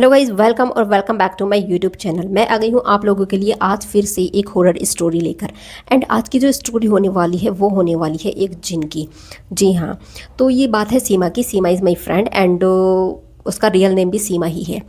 Hello guys, welcome और welcome back to my YouTube channel. मैं आ गई हूँ आप लोगों के लिए आज फिर से एक हॉरर स्टोरी लेकर। एंड आज की जो स्टोरी होने वाली है वो होने वाली है एक जिन की। जी हाँ, तो ये बात है सीमा की। सीमा इज़ माई फ्रेंड एंड उसका रियल नेम भी सीमा ही है।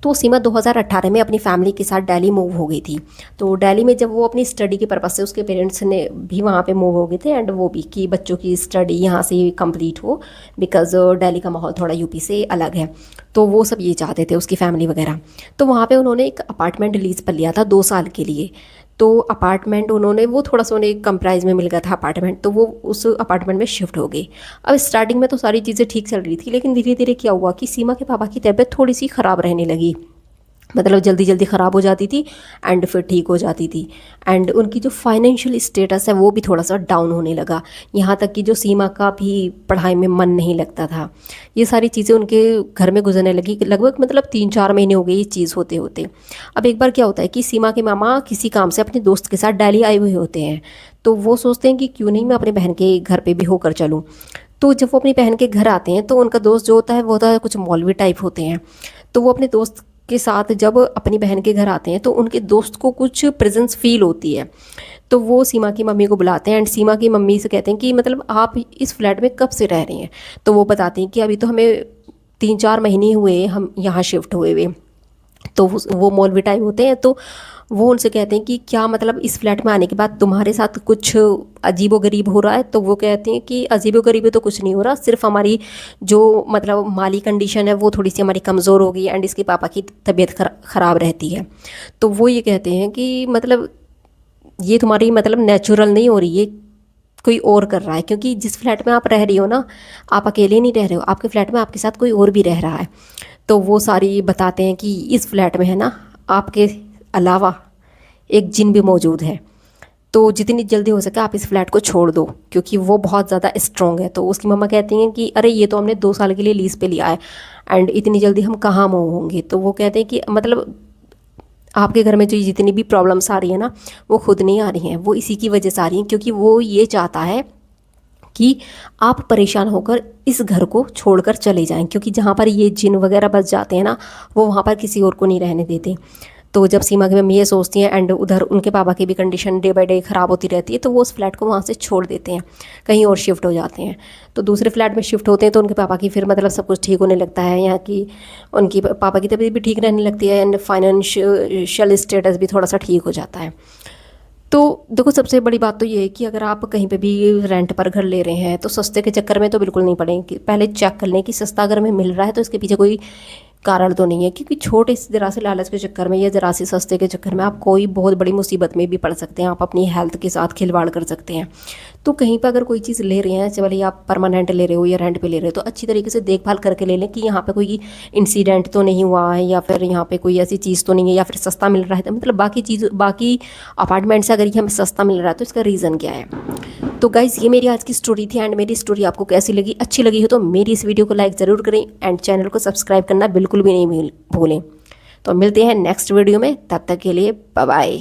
तो सीमा 2018 में अपनी फैमिली के साथ दिल्ली मूव हो गई थी। तो दिल्ली में जब वो अपनी स्टडी के पर्पज़ से, उसके पेरेंट्स ने भी वहाँ पे मूव हो गए थे एंड वो भी कि बच्चों की स्टडी यहाँ से कंप्लीट हो, बिकॉज़ दिल्ली का माहौल थोड़ा यूपी से अलग है। तो वो सब ये चाहते थे, उसकी फैमिली वगैरह। तो वहाँ पे उन्होंने एक अपार्टमेंट लीज़ पर लिया था 2 साल के लिए। तो अपार्टमेंट उन्होंने, वो थोड़ा सा उन्हें कम प्राइस में मिल गया था अपार्टमेंट, तो वो उस अपार्टमेंट में शिफ्ट हो गई। अब स्टार्टिंग में तो सारी चीज़ें ठीक चल रही थी, लेकिन धीरे धीरे क्या हुआ कि सीमा के पापा की तबीयत थोड़ी सी ख़राब रहने लगी। मतलब जल्दी जल्दी ख़राब हो जाती थी एंड फिर ठीक हो जाती थी। एंड उनकी जो फाइनेंशियल स्टेटस है वो भी थोड़ा सा डाउन होने लगा। यहाँ तक कि जो सीमा का भी पढ़ाई में मन नहीं लगता था। ये सारी चीज़ें उनके घर में गुजरने लगी। लगभग मतलब 3-4 महीने हो गए ये चीज़ होते होते। अब एक बार क्या होता है कि सीमा के मामा किसी काम से अपने दोस्त के साथ दिल्ली आए हुए होते हैं। तो वो सोचते हैं कि क्यों नहीं मैं अपने बहन के घर पे भी होकर चलूँ। तो जब वो अपनी बहन के घर आते हैं तो उनका दोस्त जो होता है वो होता है कुछ मौलवी टाइप होते हैं। तो वो अपने दोस्त के साथ जब अपनी बहन के घर आते हैं तो उनके दोस्त को कुछ प्रेजेंस फील होती है। तो वो सीमा की मम्मी को बुलाते हैं एंड सीमा की मम्मी से कहते हैं कि मतलब आप इस फ्लैट में कब से रह रही हैं। तो वो बताते हैं कि अभी तो हमें 3-4 महीने हुए हम यहाँ शिफ्ट हुए हुए। तो वो मौलवी टाइप होते हैं। तो वो उनसे कहते हैं कि क्या मतलब इस फ्लैट में आने के बाद तुम्हारे साथ कुछ अजीबो गरीब हो रहा है। तो वो कहते हैं कि अजीबो गरीब तो कुछ नहीं हो रहा, सिर्फ हमारी जो मतलब माली कंडीशन है वो थोड़ी सी हमारी कमज़ोर हो गई एंड इसके पापा की तबीयत ख़राब रहती है। तो वो ये कहते हैं कि मतलब ये तुम्हारी मतलब नेचुरल नहीं हो रही, ये कोई और कर रहा है। क्योंकि जिस फ्लैट में आप रह रही हो ना, आप अकेले नहीं रह रहे हो, आपके फ्लैट में आपके साथ कोई और भी रह रहा है। तो वो सारी बताते हैं कि इस फ्लैट में है ना, आपके अलावा एक जिन भी मौजूद है। तो जितनी जल्दी हो सके आप इस फ्लैट को छोड़ दो, क्योंकि वो बहुत ज़्यादा स्ट्रॉन्ग है। तो उसकी मम्मा कहती हैं कि अरे ये तो हमने 2 साल के लिए लीज़ पे लिया है एंड इतनी जल्दी हम कहाँ मूव होंगे। तो वो कहते हैं कि मतलब आपके घर में जो जितनी भी प्रॉब्लम्स आ रही है ना, वो खुद नहीं आ रही हैं, वो इसी की वजह से आ रही हैं। क्योंकि वो ये चाहता है कि आप परेशान होकर इस घर को छोड़कर चले जाएं। क्योंकि जहाँ पर ये जिन वगैरह बस जाते हैं ना, वो वहाँ पर किसी और को नहीं रहने देते। तो जब सीमा की मम्मी ये सोचती हैं एंड उधर उनके पापा की भी कंडीशन डे बाय डे ख़राब होती रहती है, तो वो उस फ्लैट को वहाँ से छोड़ देते हैं, कहीं और शिफ्ट हो जाते हैं। तो दूसरे फ्लैट में शिफ्ट होते हैं तो उनके पापा की फिर मतलब सब कुछ ठीक होने लगता है। यहाँ की उनकी पापा की तबीयत भी ठीक रहने लगती है एंड फाइनेंशियल स्टेटस भी थोड़ा सा ठीक हो जाता है। तो देखो, सबसे बड़ी बात तो ये है कि अगर आप कहीं पे भी रेंट पर घर ले रहे हैं तो सस्ते के चक्कर में तो बिल्कुल नहीं पड़ेंगे। पहले चेक कर लें कि सस्ता अगर हमें मिल रहा है तो इसके पीछे कोई कारण तो नहीं है। क्योंकि छोटे से ज़रा से लालच के चक्कर में या ज़रा से सस्ते के चक्कर में आप कोई बहुत बड़ी मुसीबत में भी पड़ सकते हैं। आप अपनी हेल्थ के साथ खिलवाड़ कर सकते हैं। तो कहीं पर अगर कोई चीज़ ले रहे हैं, चाहे आप परमानेंट ले रहे हो या रेंट पे ले रहे हो, तो अच्छी तरीके से देखभाल करके ले लें कि यहाँ पे कोई इंसिडेंट तो नहीं हुआ है या फिर यहाँ पे कोई ऐसी चीज़ तो नहीं है या फिर सस्ता मिल रहा है। तो मतलब बाकी अपार्टमेंट से अगर ये हमें सस्ता मिल रहा है तो इसका रीज़न क्या है। तो गाइज़, ये मेरी आज की स्टोरी थी एंड मेरी स्टोरी आपको कैसी लगी, अच्छी लगी हो तो मेरी इस वीडियो को लाइक ज़रूर करें एंड चैनल को सब्सक्राइब करना बिल्कुल भी नहीं भूलें। तो मिलते हैं नेक्स्ट वीडियो में, तब तक के लिए बाय बाय।